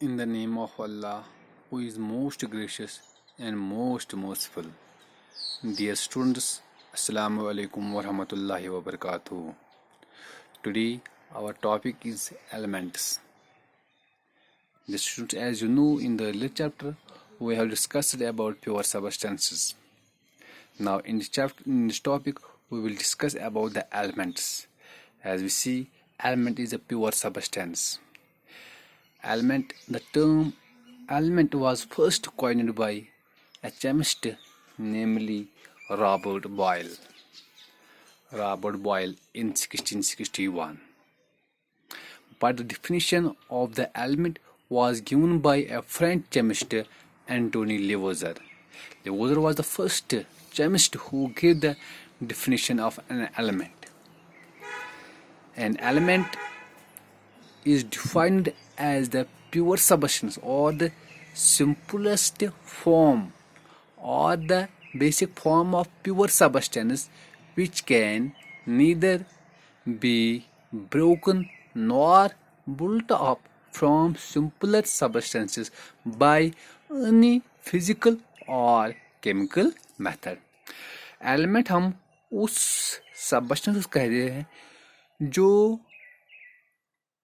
In the name of Allah, who is most gracious and most merciful. Dear students, Assalamu alaikum wa rahmatullahi wa barakatuh. Today, our topic is elements. The students, as you know, in the earlier chapter, we have discussed about pure substances. Now, in this topic, we will discuss about the elements. As we see, element is a pure substance. The term element was first coined by a chemist, namely Robert Boyle in 1661. But the definition of the element was given by a French chemist, Antoine Lavoisier. Lavoisier was the first chemist who gave the definition of an element. An element is defined as the pure substance or the simplest form or the basic form of pure substance which can neither be broken nor built up from simpler substances by any physical or chemical method. Element हम उस substance कह रहे हैं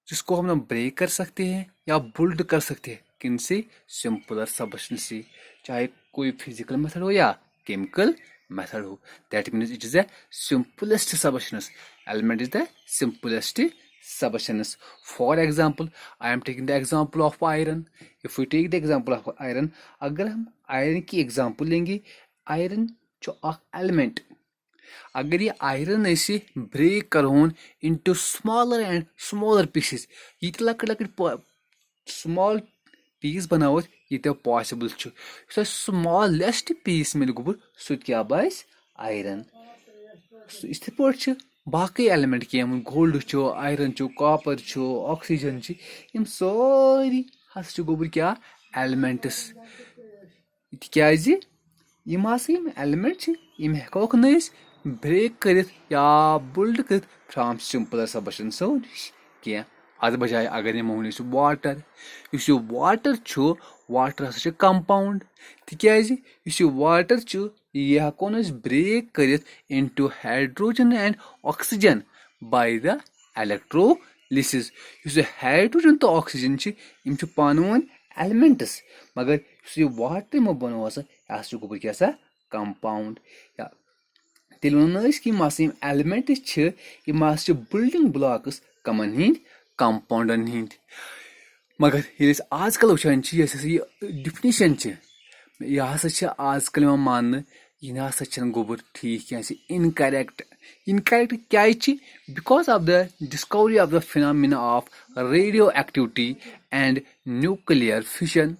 जिसको हम break कर सकते हैं या बुल्ड कर सकते हैं किनसे, सिंपलर सबस्टेंस से, चाहे कोई फिजिकल मेथड हो या केमिकल मेथड हो. That means it is the simplest substance. Element is the simplest substance. For example, I am taking the example of iron. If we take the example of iron, अगर हम iron की example लेंगे, iron जो element अगर ये iron ऐसे break करोन into smaller and smaller pieces, यीत लकड़ small piece बनावत यीत possible छु. So smallest piece मिल गुबुर सो क्या बाइस आयरन. इस पर बाकी एलिमेंट की गोल्ड चो, आयरन चो, कॉपर चो, ऑक्सीजन ची, यम सारी हस छु गोबर क्या एलिमेंट्स. तिक्याज यम हस यम एलिमेंट ची यम हेकोक नस ब्रेक करित या बुल्ड करित फ्रॉम सिंपलर सबस्टेंसो निश क्या. अत बजाय अगर यम वन वाटर, इस वाटर छु, वाटर हस कंपाउंड. तिक्याज इस वाटर छु यह हेको ब्रेक करित into hydrogen and oxygen by the electrolysis. इस हाइड्रोजन तो ऑक्सीजन छि यम छु पानवन एलिमेंट्स, मगर इस वाटर में बनो हस यह छु गोबर क्या सा कंपाउंड. या तेल वन कि यम एलिमेंट्स छि यम हस बिल्डिंग ब्लॉक्स कमन हिंद कंपाउंडन हिंद. मगर ये आजकल वुचान ये डिफिनीशन छि यह हसा आजकल मान यह ना गोबर ठीक क्या इनकरेक्ट. इनकरेक्ट क्या because of the discovery of the phenomena of radio activity and nuclear fission.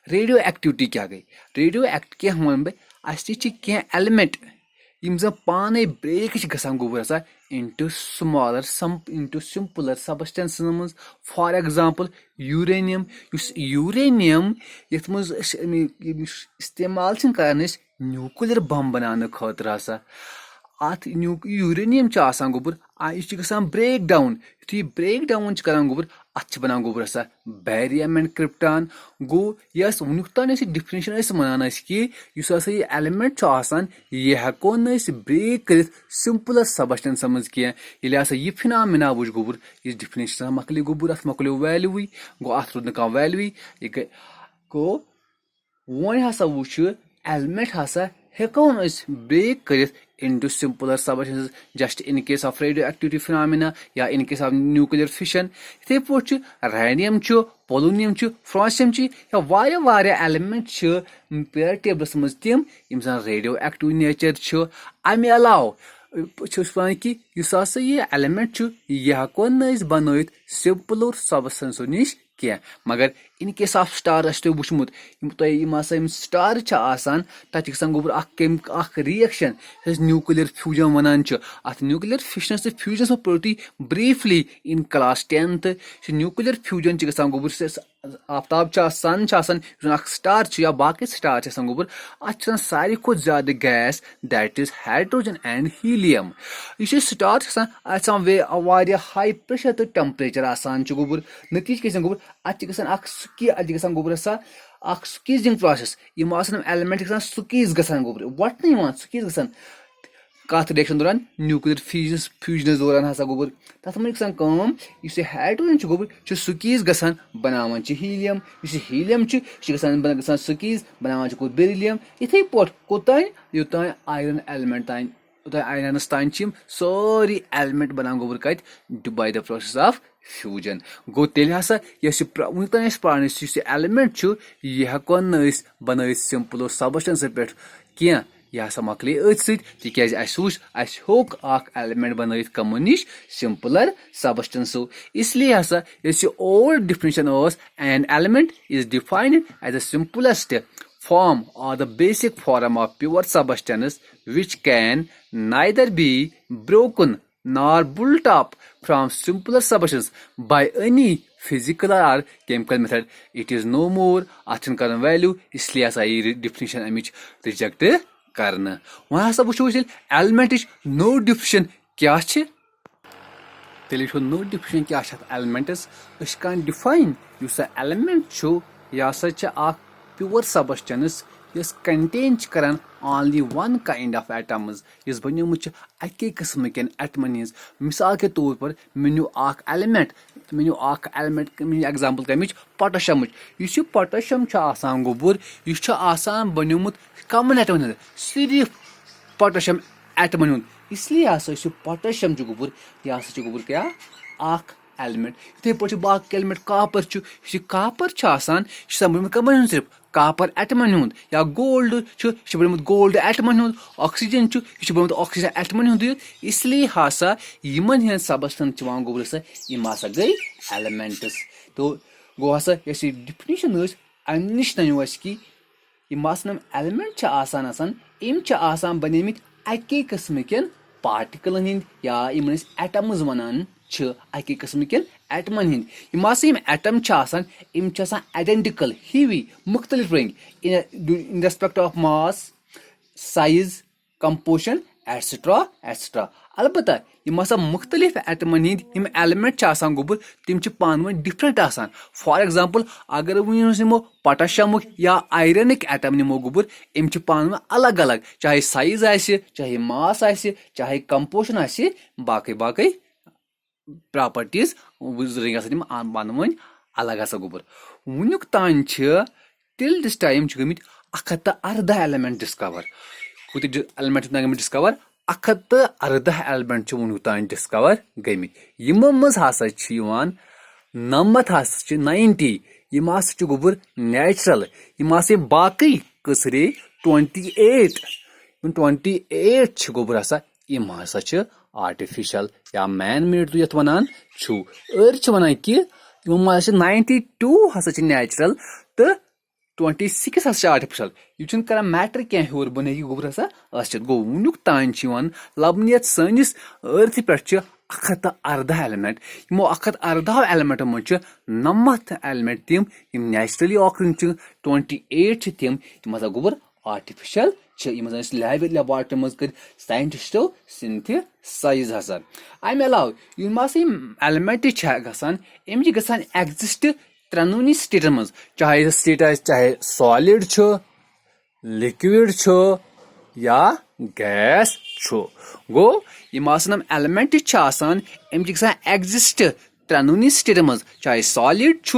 Radio activity क्या गई, रेडियो एक्ट क्या वन बह क्या एलिमेंट यम जन पाने ब्रेक गसान गोबर हसा into simpler substances मज. For example uranium. यूरेनियम यथ मज इस्तेमाल कर न्यूक्लियर बम बनाने खतर हसा अत यूरेनियम गोबर यह गसान ब्रेक डाउन. यु ब्रेक डाउन कर गोबर अत बनान गोबर हसा बैरियम एंड क्रिप्टॉन. गो यस वुनुक तान डिफिनेशन वन कि यह एलिमेंट यह हेको न ब्रेक कर सिंपलर सबस्टेंस मज क्या. यह फिनोमिना वुच गोबर यह डिफिनेशन मकल गोबर अत मकलो वैल्यू गो अत रुद कह वैल्यू गो वन हसा वुच एलिमेंट हसा हेको ब्रेक कर into simpler substances just in case of radioactivity phenomena या in case of nuclear fission. इथे पे रेडियम पोलोनियम फ्रांसियम या वारिया एलिमेंट पीरियड टेबलस मज तम यम जन रेडियो एक्टिव नेचर. अमे अलाव वन कि यह एलिमेंट यह हेको न बनत सिंपलर सबस्टेंसो निश क्या. मगर इन केस ऑफ स्टार वुचमुत यम स्टार तक गोबर रिएक्शन न्यूक्लियर फ्यूजन वनान. अत न्यूक्लियर फिशन तो फ्यूजन पढ़ो briefly in class 10th. Nuclear fusion गसान गोबर आफ्ताब सन स्टार या बाकी स्टार गोबर अत सारे खुद ज्यादा gas that is hydrogen and helium यह स्टार हाई प्रेशर तो टेम्परेचर गोबर नतीज क्या गोबर अत गोबर स्कीजिंग प्रोसेस एलिमेंट स्कीज गसान गोबर वटन स्कीज गसान कत रिएक्शन दौरान न्यूक्लियर फ्यूजन दौरान हसा गोबर तथ मज हाइड्रोजन गोबर स्कीज गसान बनावान हीलियम हीलियम गसान स्कीज बनावान बेरिलियम इथे पे कोतान योतान आयरन एलिमेंट तान आयरनस तान सारी एलिमेंट बनान गोबर कत by the process of fusion गो तेल हसा वुन पान एलिमेंट यह हेको बन सिंपलो सबस्टेंस पे क्या यह हसा मकले तिज होक एलिमेंट बन कमो नश सिंपलर सबस्टेंसो इसलिए हसा old definition an element is defined as the simplest form or the basic form of pure substance which can neither be broken nor built up from simpler substance by any physical or chemical method. It is no more athin karan value isliye asa ye definition amich reject karna वह हसा वो element no definition क्या तेल नो definition क्या एलिमेंटस define element यह हसा प्योर सबस्टेंस यस कंटेन करान only one kind of atoms यस बनोमुत अके किस्म के एटमन हज मिसाल के तौर पर मेन्यू एलिमेंट एग्जांपल कमिच पोटेशियम यह पोटेशियम गोबर यह बनोमुत कमन एटमन हज सिर्फ पोटेशियम एटमन हूं इसलिए हसा पोटेशियम गोबर यह हसा गोबर क्या एलिमेंट इथे पे बाकी एलिमेंट कापर बनोमुत कमन सिर्फ कापर एटमन हूं या गोल्ड बनोमुत गोल्ड एटमन हूं ऑक्सीजन बनोमुत ऑक्सीजन एटमन हूं इसलिए हसा इन सबस्टेंस गोबर हसा गई एलिमेंट्स तो गो हसा डिफिनेशन अम नश नो कि एलिमेंट इम बनेमित अके किस्म के पार्टिकलन हंद या एटम्स वनान अके किस्म के एटमन हंद एटम आइडेंटिकल हिवी मुख्तलिफ रंग in respect of mass size composition etcetera etcetera अलबत्ता मुख्तलिफ एटमन हंद एलिमेंट गोबर तम पान वन डिफरेंट फॉर एग्जांपल अगर वो पोटेशियम या आयरन एटम नमो गोबर एम पान वन अलग अलग चाहे साइज चाहे मास चाहे कंपोजिशन बाकी बाकी प्रॉपर्टीज रंग पान वन अलग हसा गोबर वुनुक तान टिल दिस टाइम गमित 114 एलिमेंट डिस्कवर कुछ एलिमेंट गमित डिस्कवर 114 एलिमेंट वुनुक तान डिस्कवर गमित यमो मज हसा 90 यम हसा गोबर नेचुरल यम बाकी कसरे 28 गोबर हसा यम हसा आर्टिफिशियल या मैन मेड तो ये वनान वन कि 92 हसा नेचुरल तो 26 हसा आर्टिफिशियल यह कर मैटर क्या हूर बन गोबर हसा गो वुनुक तान लबन सैनिस अर्थ पे 114 एलिमेंट यमो 114 एलिमेंट मज 90 एलिमेंट तम नेचुरली ऑकरिंग 28 तम हसा गोबर आर्टिफिशियल लेबोरेटरी मज कर साइंटिस्टो सिंथेसाइज हसा अम अलाव एलिमेंट गसान एग्जिस्ट त्रोनी स्टेटन मज चाहे स्टेट चाहे सॉलिड लिक्विड या गैस गो एलिमेंट एग्जिस्ट त्रोनी स्टेट मज चाहे सॉलिड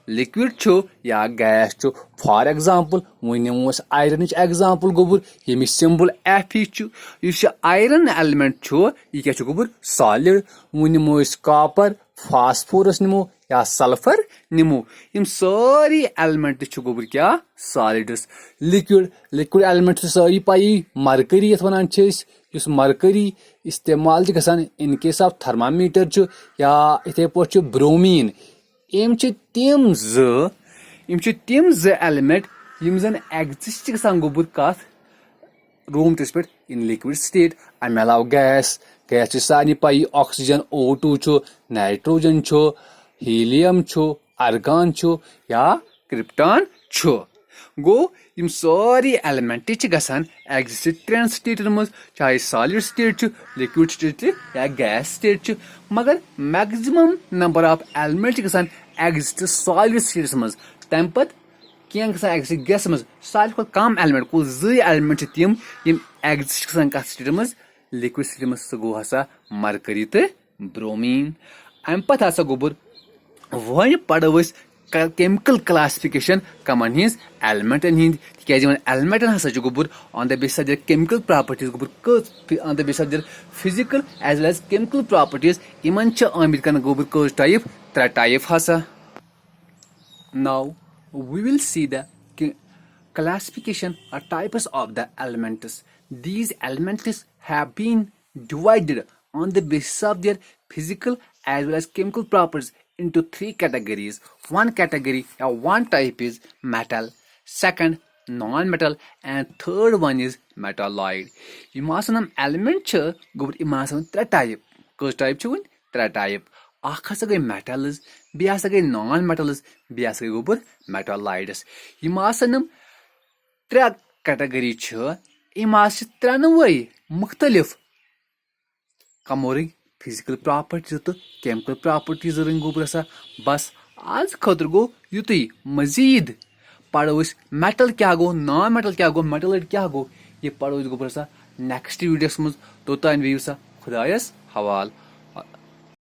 लिक्विड या गैस फॉर एग्जांपल वो आयरन एग्जांपल गोबर ये सिंबल एफ आयरन एलिमेंट यह क्या गोबर सॉलिड वो नमो कॉपर फास्फोरस नमो या सल्फर नमो यम सारी एलिमेंट गोबर क्या सॉलिड्स लिक्विड एलिमेंट सारी पाई मरकरी यथ वनान मरकरी इस्तेमाल गसान इन केस ऑफ थर्मामीटर या इथे पे ब्रोमीन यम तम ज एलिमेंट यम जन एग्जिस्ट गसान गोबर कथ रूम तस पे इन लिक्विड स्टेट अम अलाव गैस सारे पाई oxygen O2 nitrogen helium argon چھُ یا krypton چھُ گوٚو یِم سٲری ایلیمنٹ چھِ گژھان ایگزسٹ ترٛٮ۪ن سٹیٹن منٛز چاہے سالِڈ سٹیٹ چھُ لِکوِڈ سٹیٹ چھُ یا گیس سٹیٹ چھُ مگر میکزِمم نمبر آف ایلیمنٹ چھِ گژھان ایگزسٹ سالِڈ سٹیٹس منٛز تمہِ پتہٕ کینٛہہ گژھان ایگزسٹ گیسس منٛز ساروی کھۄتہٕ کم ایلیمنٹ کُل 2 ایلیمنٹ چھِ تِم یِم ایگزسٹ گژھان کتھ سٹیٹس منٛز لِکوِڈ سٹیٹ منٛز سُہ گوٚو ہسا مرکری تہٕ برومیٖن امہِ پتہٕ ہسا گوٚبُر وۄنۍ پرو أسۍ کیمِکل کلاسفِکیشن کمن ہٕنٛز ایلیمنٹن ہٕنٛدۍ تِکیازِ یِمن ایلیمنٹن ہسا چھُ گوٚبُر on the basis of their chemical properties گوٚبُر کٔژ on the basis of their physical as well as chemical properties یِمن چھِ آمٕتۍ کرنہٕ گوٚبُر کٔژ ٹایپ 3 ٹایپ ہسا now we will see the classification or types of the elements. These elements have been divided on the basis of their physical as well as chemical properties into 3 categories. One category or one type is metal, second non-metal, and third one is metalloid. یِم آسان یِم element چھِ گوٚبُر یِم آسان 3 type. کٔژ type چھِ وۄنۍ 3 type. اکھ ہسا گٔے metals, بیٚیہِ ہسا گٔے non-metals, بیٚیہِ ہسا گٔے گوٚبُر metalloids. یِم آسان یِم 3 کیٹگری چھِ یِم ہسا چھِ 3 مختلف کمو رٔنگۍ فِزِکل پراپرٹیٖز تہٕ کیمِکل پراپرٹیٖز رٔنگۍ گوٚبُر ہسا بس آز خٲطرٕ گوٚو یُتُے مزیٖد پرو أسۍ میٹل کیاہ گوٚو نان میٹل کیاہ گوٚو میٹلایڈ کیاہ گوٚو یہِ پرو أسۍ گوٚبُر ہسا نیکسٹ ویٖڈیوس منٛز توٚتانۍ بِہِو سا خۄدایس حوالہٕ.